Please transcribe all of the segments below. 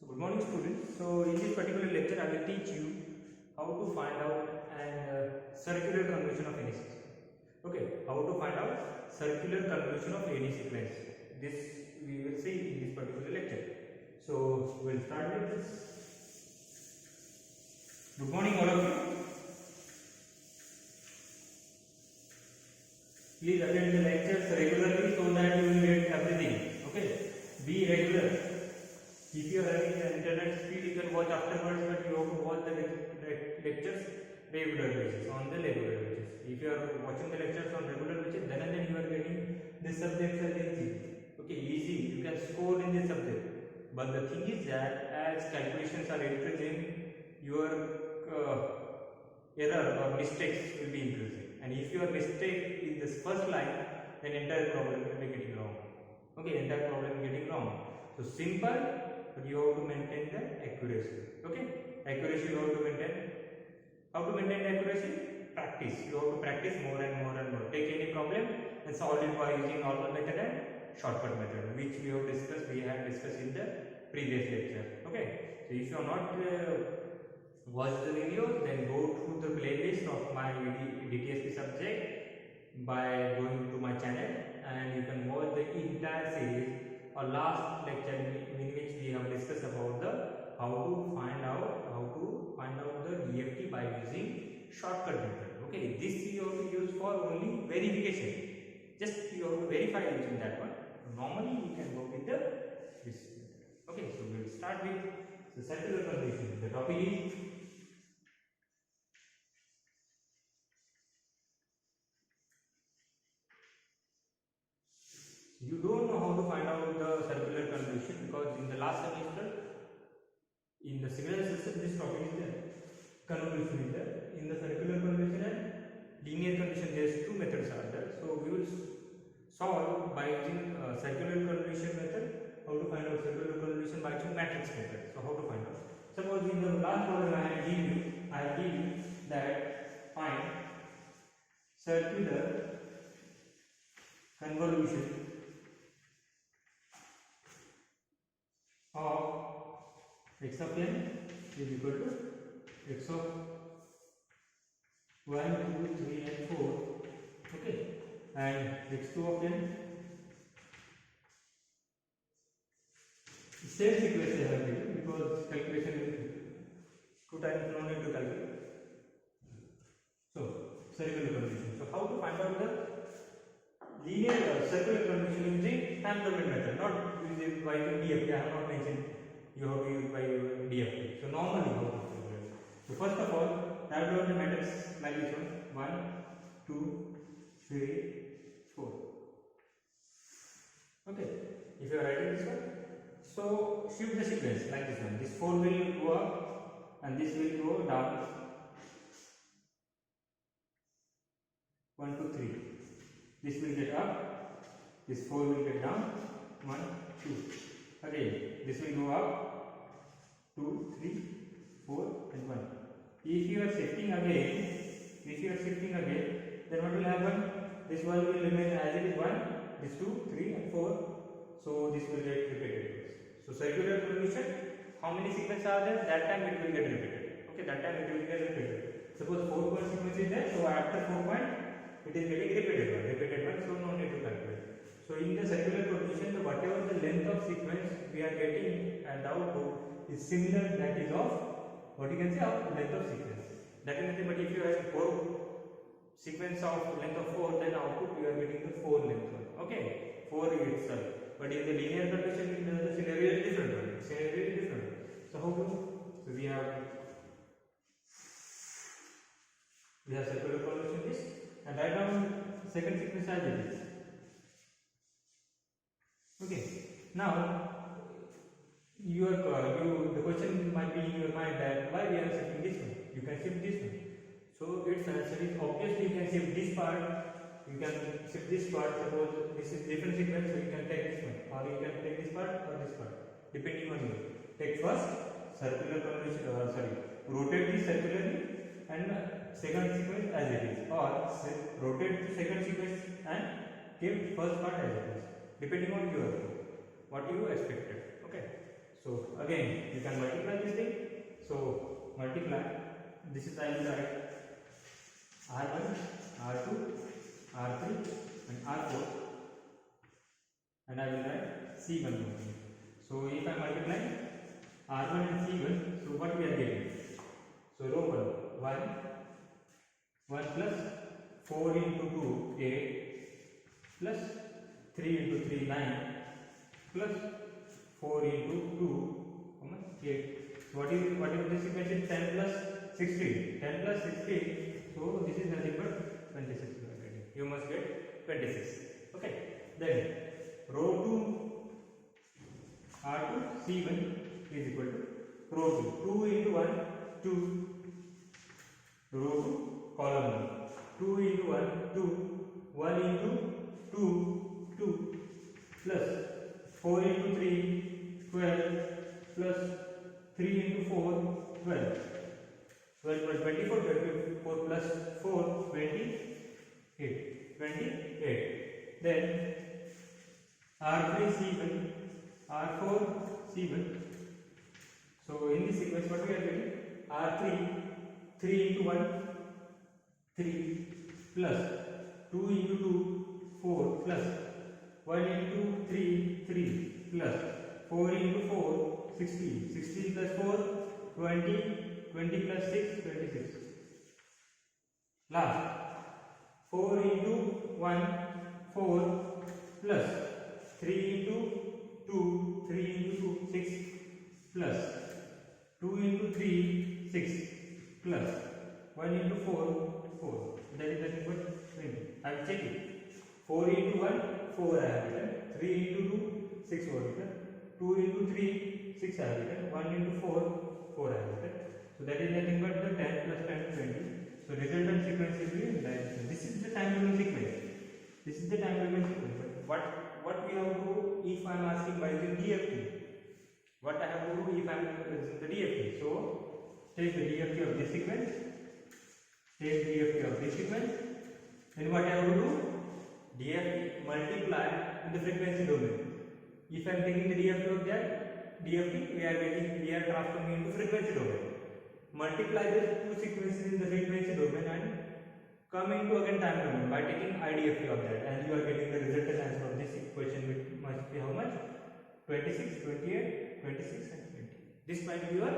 So good morning students. So in this particular lecture I will teach you how to find out an circular convolution of any sequence. Okay, how to find out circular convolution of any sequence. This we will see in this particular lecture. So we will start with this. Good morning all of you. Please attend the lectures regularly so that you will get everything. Okay, be regular. If you are having the internet speed, you can watch afterwards, but you have to watch the lectures regular basis, on the regular basis. If you are watching the lectures on regular basis, then and then you are getting this subject as easy. Okay, easy. You can score in this subject. But the thing is that as calculations are increasing, your error or mistakes will be increasing. And if you are mistake in this first line, then entire problem will be getting wrong. Okay, entire problem getting wrong. So simple, but you have to maintain the accuracy. Okay, accuracy you have to maintain. How to maintain accuracy? Practice. You have to practice more and more and more. Take any problem and solve it by using normal method and shortcut method, which we have discussed. We had discussed in the previous lecture. Okay. So if you are not watched the video, then go to the playlist of my DTSP subject by going to my channel, and you can watch the entire series or last lecture in which we have discussed about the how to find out the DFT by using shortcut method. Okay, this you have to use for only verification. Just you have to verify using that one. Normally you can go with the this method. Okay, so we will start with the circular convolution. The topic is you don't know how to find out the circular convolution because in the last semester in the similar system this topic is there. Convolution is there. In the circular convolution and linear convolution, there two methods are there. So we will solve by using circular convolution method. How to find out circular convolution by using matrix method. So how to find out? Suppose in the last problem I have given you that find circular convolution of x of n is equal to x of 1, 2, 3 and 4, okay, and x2 of n. Same sequence I have given because calculation is 2 times, no need to calculate. So circular convolution. So how to find out the linear circular convolution using hand domain method, not using by DFT. I have not mentioned you have to use by DFT. So normally how to do it? So first of all, write down the matrix like this one: 1, 2, 3, 4. Okay. If you are writing this one, so shift the sequence like this one. This 4 will go up and this will go down. 1, 2, 3. This will get up. This 4 will get down. 1, 2. Again, this will go up, 2, 3, 4 and 1. If you are shifting again, then what will happen? This one will remain as it is 1, this 2, 3 and 4. So this will get repeated. So circular convolution, how many sequences are there? That time it will get repeated. Okay, that time it will get repeated. Suppose 4 point sequence is there, so after 4 point, it is getting repeated one, so no need to calculate. So in the circular convolution, whatever the length of sequence we are getting and output is similar, that is of what you can say of length of sequence. That is nothing but if you have 4 sequence of length of 4, then output you are getting the 4 length one. Okay, 4 itself. But in the linear convolution, the scenario is different. So how to? So we have circular convolution this, and write down second sequence as it is. Okay. Now the question might be in your mind that why we are shifting this one. You can shift this one. So its answer is obviously you can shift this part. You can shift this part. Suppose this is different sequence, so you can take this one, or you can take this part or this part, depending on you. Take first circular convolution. Rotate this circularly and second sequence as it is, or rotate the second sequence and keep first part as it is, depending on what you expected. Okay, So again you can multiply this thing. So multiply, this is I will write R1, R2, R3 and R4, and I will write C1 only. So if I multiply R1 and C1, so what we are getting? So row 1, 1 plus 4 into 2, 8 plus 3 into 3, 9 plus 4 into 2, 8. So what is this equation? 10 plus 16. 10 plus 16. So this is nothing but 26. You must get 26. Okay. Then row 2 R2 C1 is equal to row 2. 2 into 1 2. Row 2 column 2 into 1 2. 1 into 2 2 plus 4 into 3 12 plus 3 into 4 12. 12 plus 24, 24 plus 4 28. 28. Then R3 C1, R4 C1. So in this sequence what we are getting? R3 3 into 1 3 plus 2 into 2 4 plus 1 into 3 3 plus 4 into 4 16. 16 plus 4 20. 20 plus 6 26. Last 4 into 1 4 plus 3 into 2 3 into 2 6 plus 2 into 3 6 plus 1 into 4 4. That is nothing but 20. I will check it. 4 into 1 4 I have written. 3 into 2 6 over written. 2 into 3 6 I have written. 1 into 4 4 I have written. So that is nothing but the 10 plus 10 20. So resultant sequence will be like this is the time domain sequence. This is the time domain sequence. But what we have to do if I am asking by the DFT? What I have to do if I am using the DFT? So take the DFT of this sequence. Take DFT of this sequence. Then what I have to do? DFT multiply in the frequency domain. If I am taking the DFT of that DFT, we are transforming into frequency domain. Multiply these two sequences in the frequency domain and come into again time domain by taking IDFT of that, and you are getting the resultant answer of this equation, which must be how much? 26, 28, 26 and 20. This might be your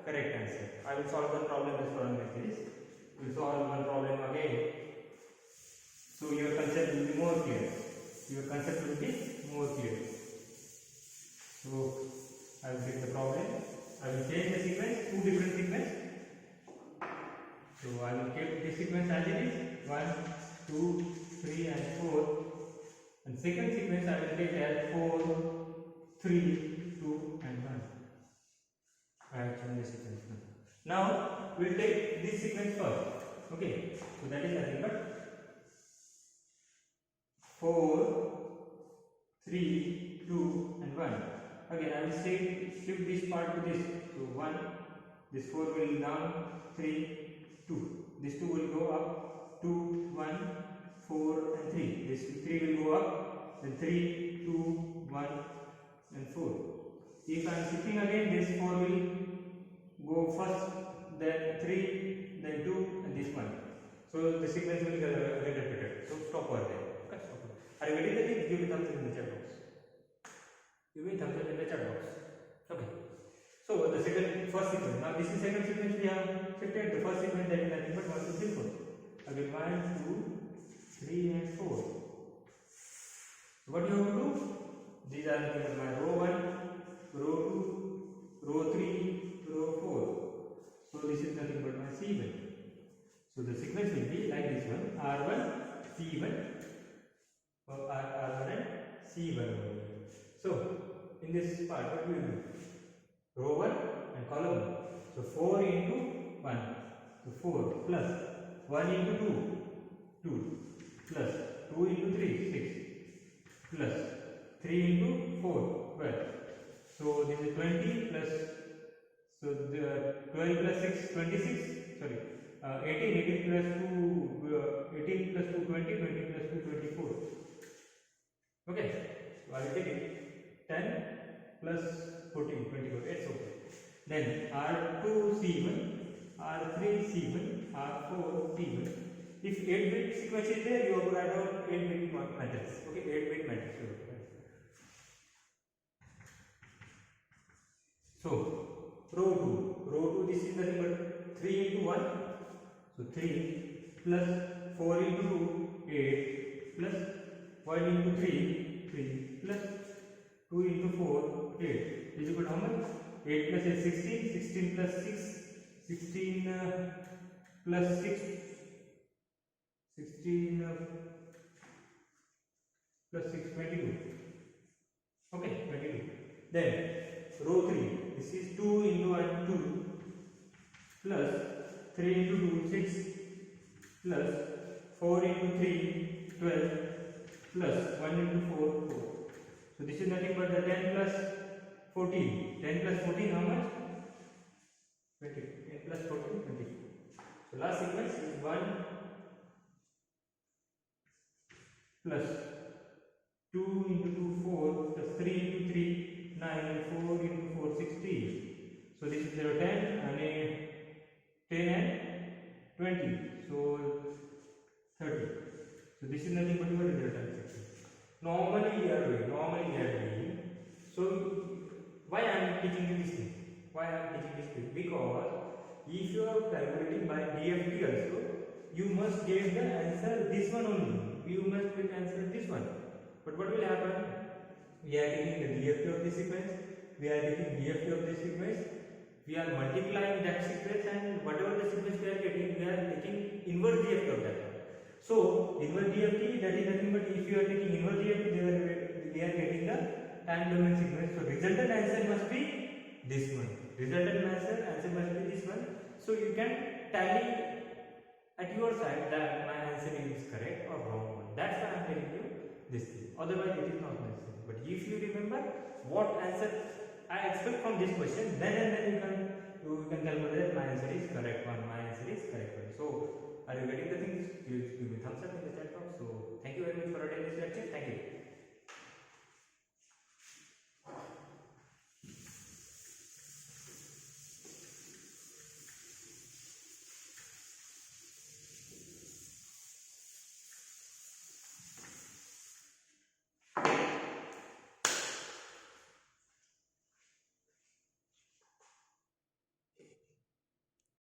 correct answer. I will solve one problem as following like this. We will solve one problem again. So your concept will be more clear. Your concept will be more clear. So I will take the problem. I will change the sequence, two different sequences. So I will keep this sequence as it is 1, 2, 3 and 4. And second sequence I will take as 4, 3, 2 and 1. I have changed the sequence now. Now we will take this sequence first. Okay. So that is nothing but 4, 3, 2 and 1. Again I will say shift this part to this. So 1, this 4 will down, 3, 2. This 2 will go up, 2, 1, 4 and 3. This 3 will go up, then 3, 2, 1 and 4. If I am shifting again, this 4 will go first, then 3, then 2 and this 1. So the sequence will get repeated. So stop over there. Okay, stop. Are you getting the thing? Give me thumbs up in the chat box. Give me thumbs up in the chat box. Okay. So the first sequence. Now this is second sequence we have shifted. The first sequence that is nothing but 1, 2, 3, 4. Again 1, 2, 3 and 4. So what you have to do? These are nothing but my row 1, row 2, row 3, row 4. So this is nothing but my C1. So the sequence will be like this one: R1, C1, or R1 and C1. So in this part, what we will do? Row 1 and column 1. So 4 into 1. So 4 plus 1 into 2, 2 plus 2 into 3, 6 plus 3 into 4, 12. So this is 20 plus, so the 12 plus 6, 26, sorry, 18, 18 plus 2, 18 plus 2, 20, 20 plus 2, 24. Okay, so I will take it 10, plus 14, 24. It's okay. Then R2C1, R3C1, R4C1. If 8-bit sequence is there, you have to write down 8-bit matrix. Okay, 8-bit matrix. So row 2, this is nothing but 3 into 1. So 3 plus 4 into 2, 8 plus 1 into 3, 3 plus 2 into 4, 8 is equal to how much? 8 plus 8, 16, 16 plus 6, 16 plus 6, 16 plus 6, 22. Okay, 22. Then row 3, this is 2 into 1, 2 plus 3 into 2, 6 plus 4 into 3, 12 plus 1 into 4, 4. So this is nothing but the 10 plus 14. 10 plus 14 how much? 20. 10 plus 14, 20. So last sequence is 1 plus 2 into 2, 4 plus 3 into 3, 9 and 4 into 4, 16. So this is 0, 10 and 10 and 20. So 30. So this is nothing but your resultant section. Normally we are doing. So why I am teaching you this thing? Why I am teaching this thing? Because if you are calculating by DFT also, you must get the answer this one only. You must get answer this one. But what will happen? We are taking the DFT of this sequence. We are taking DFT of this sequence. We are multiplying that sequence, and whatever the sequence we are getting, we are taking inverse DFT of that. So inverse DFT, that is nothing but if you are taking inverse DFT, we are getting the time domain sequence. So resultant answer must be this one. Resultant answer must be this one. So you can tally at your side that my answer is correct or wrong one. That's why I am telling you this thing. Otherwise it is not necessary. But if you remember what answer I expect from this question, then you can calculate that my answer is correct one. My answer is correct one. So are you getting the things? Give me thumbs up.